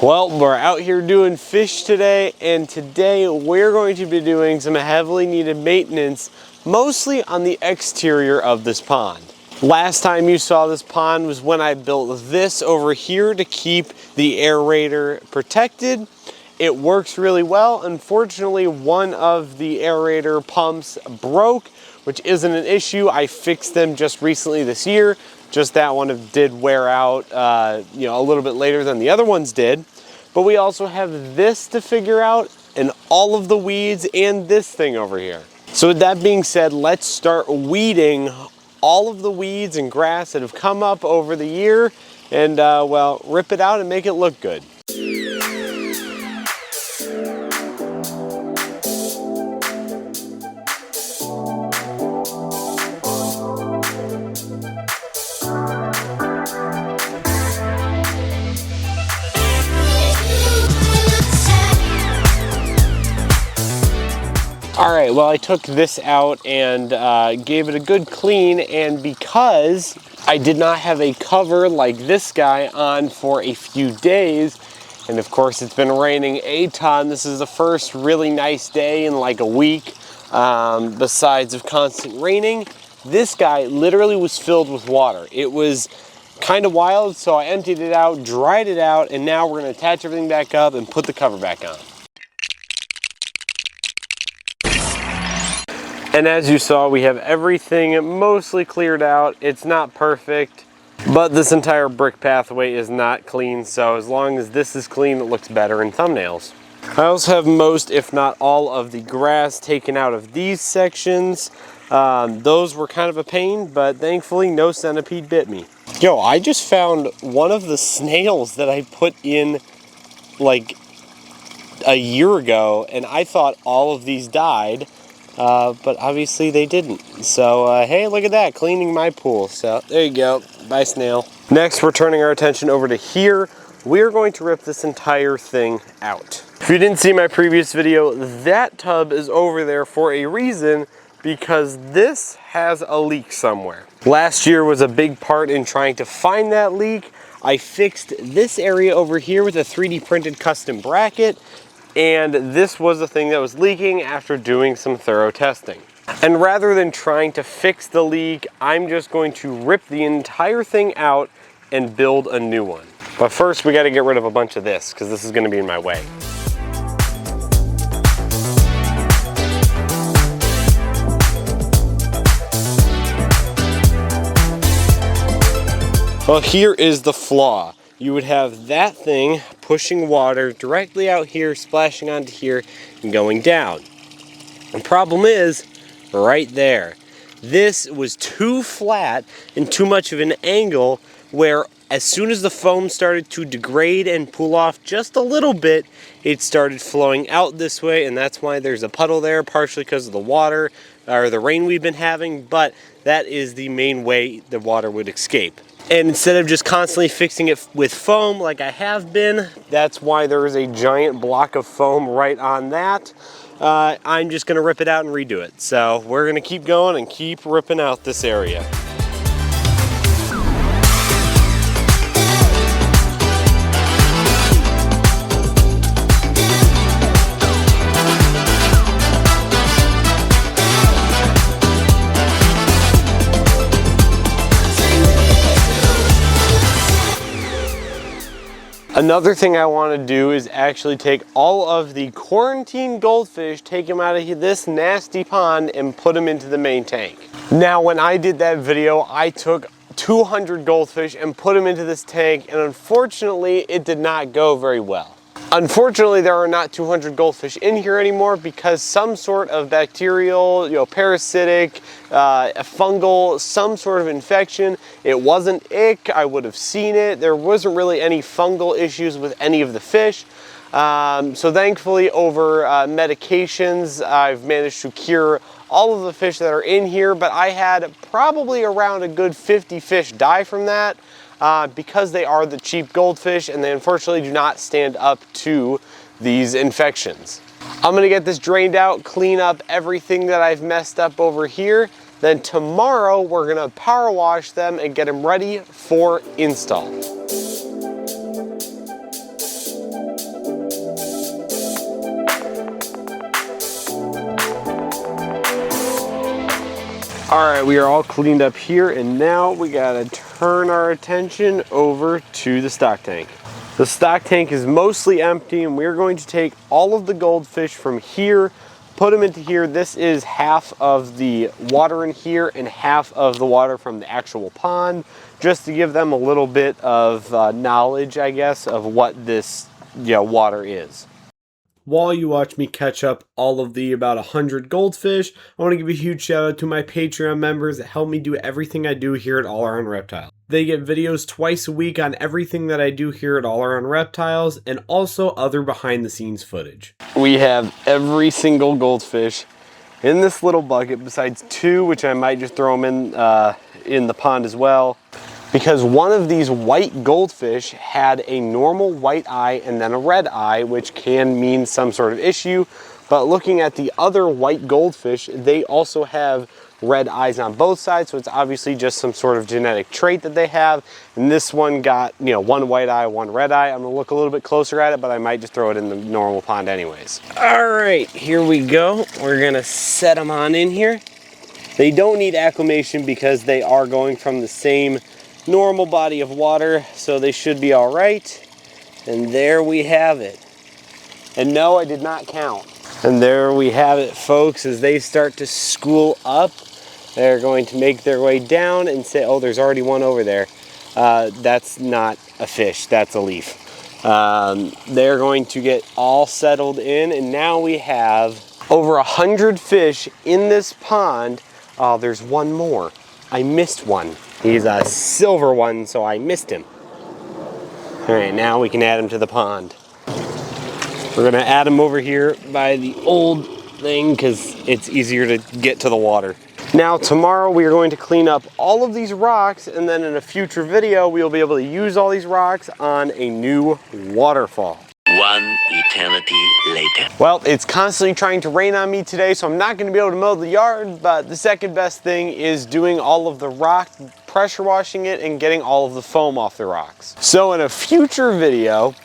Well, we're out here doing fish today, and today we're going to be doing some heavily needed maintenance, mostly on the exterior of this pond. Last time you saw this pond was when I built this over here to keep the aerator protected. It works really well. Unfortunately, one of the aerator pumps broke, which isn't an issue. I fixed them just recently this year. Just that one did wear out a little bit later than the other ones did. But we also have this to figure out, and all of the weeds, and this thing over here. So with that being said, let's start weeding all of the weeds and grass that have come up over the year, and well, rip it out and make it look good. All right, well, I took this out and gave it a good clean, and because I did not have a cover like this guy on for a few days, and of course it's been raining a ton, this is the first really nice day in like a week, besides of constant raining, this guy literally was filled with water. It was kind of wild, so I emptied it out, dried it out, and now we're gonna attach everything back up and put the cover back on. And as you saw, we have everything mostly cleared out. It's not perfect, but this entire brick pathway is not clean, so as long as this is clean, it looks better in thumbnails. I also have most, if not all, of the grass taken out of these sections. Those were kind of a pain, but thankfully no centipede bit me. Yo, I just found one of the snails that I put in like a year ago, and I thought all of these died. But obviously they didn't. So, hey, look at that, cleaning my pool. So, there you go. Bye, snail. Next, we're turning our attention over to here. We're going to rip this entire thing out. If you didn't see my previous video, that tub is over there for a reason, because this has a leak somewhere. Last year was a big part in trying to find that leak. I fixed this area over here with a 3D printed custom bracket, and this was the thing that was leaking after doing some thorough testing. And rather than trying to fix the leak, I'm just going to rip the entire thing out and build a new one. But first we got to get rid of a bunch of this, because this is going to be in my way. Well, here is the flaw. You would have that thing pushing water directly out here, splashing onto here, and going down. The problem is, right there. This was too flat and too much of an angle where as soon as the foam started to degrade and pull off just a little bit, it started flowing out this way, and that's why there's a puddle there, partially because of the water or the rain we've been having, but that is the main way the water would escape. And instead of just constantly fixing it with foam like I have been, that's why there is a giant block of foam right on that. I'm just gonna rip it out and redo it. So we're gonna keep going and keep ripping out this area. Another thing I want to do is actually take all of the quarantine goldfish, take them out of this nasty pond, and put them into the main tank. Now, when I did that video, I took 200 goldfish and put them into this tank, and unfortunately, it did not go very well. Unfortunately, there are not 200 goldfish in here anymore because some sort of bacterial, parasitic, fungal, some sort of infection. It wasn't ick, I would have seen it. There wasn't really any fungal issues with any of the fish. So thankfully, over medications, I've managed to cure all of the fish that are in here, but I had probably around a good 50 fish die from that. Because they are the cheap goldfish and they unfortunately do not stand up to these infections. I'm gonna get this drained out, clean up everything that I've messed up over here. Then tomorrow we're gonna power wash them and get them ready for install. Alright, we are all cleaned up here, and now we gotta turn our attention over to the stock tank. The stock tank is mostly empty, and we're going to take all of the goldfish from here, put them into here. This is half of the water in here and half of the water from the actual pond, just to give them a little bit of knowledge, I guess, of what this water is. While you watch me catch up all of the about 100 goldfish, I want to give a huge shout out to my Patreon members that help me do everything I do here at All Around Reptiles. They get videos twice a week on everything that I do here at All Around Reptiles, and also other behind the scenes footage. We have every single goldfish in this little bucket, besides 2, which I might just throw them in the pond as well. Because one of these white goldfish had a normal white eye and then a red eye, which can mean some sort of issue. But looking at the other white goldfish, they also have red eyes on both sides, so it's obviously just some sort of genetic trait that they have. And this one got, one white eye, one red eye. I'm gonna look a little bit closer at it, but I might just throw it in the normal pond anyways. All right, here we go. We're gonna set them on in here. They don't need acclimation because they are going from the same normal body of water, so they should be all right. And there we have it. And no, I did not count. And there we have it, folks. As they start to school up, they're going to make their way down and say, oh, there's already one over there. That's not a fish, that's a leaf. They're going to get all settled in, and now we have over 100 fish in this pond. Oh, there's one more. I missed one. He's a silver one, so I missed him. All right, now we can add him to the pond. We're gonna add him over here by the old thing because it's easier to get to the water. Now tomorrow we are going to clean up all of these rocks, and then in a future video we will be able to use all these rocks on a new waterfall. One eternity later. Well, it's constantly trying to rain on me today, so I'm not going to be able to mow the yard, but the second best thing is doing all of the rock, pressure washing it, and getting all of the foam off the rocks. So in a future video,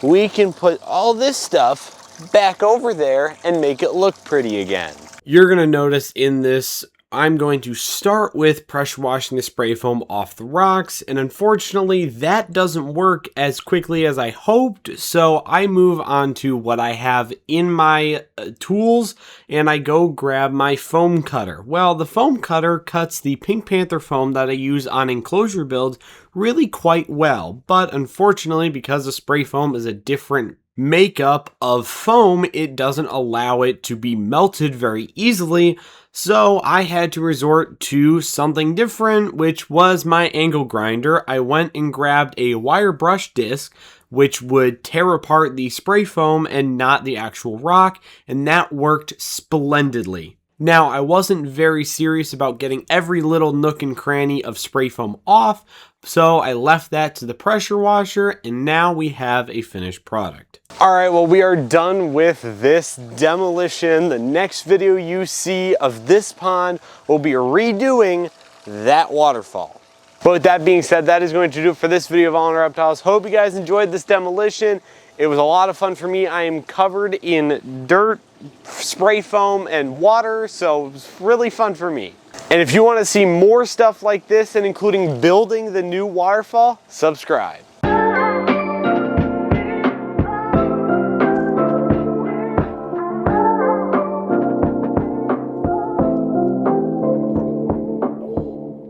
we can put all this stuff back over there and make it look pretty again. You're going to notice in this, I'm going to start with pressure washing the spray foam off the rocks, and unfortunately that doesn't work as quickly as I hoped, so I move on to what I have in my tools, and I go grab my foam cutter. Well, the foam cutter cuts the Pink Panther foam that I use on enclosure builds really quite well, but unfortunately because the spray foam is a different makeup of foam, it doesn't allow it to be melted very easily. So I had to resort to something different, which was my angle grinder. I went and grabbed a wire brush disc, which would tear apart the spray foam and not the actual rock, and that worked splendidly. Now, I wasn't very serious about getting every little nook and cranny of spray foam off, so I left that to the pressure washer, and now we have a finished product. Alright, well, we are done with this demolition. The next video you see of this pond will be redoing that waterfall. But with that being said, that is going to do it for this video of All Around Reptiles. Hope you guys enjoyed this demolition. It was a lot of fun for me. I am covered in dirt, spray foam, and water, so it was really fun for me. And if you want to see more stuff like this, and including building the new waterfall, subscribe.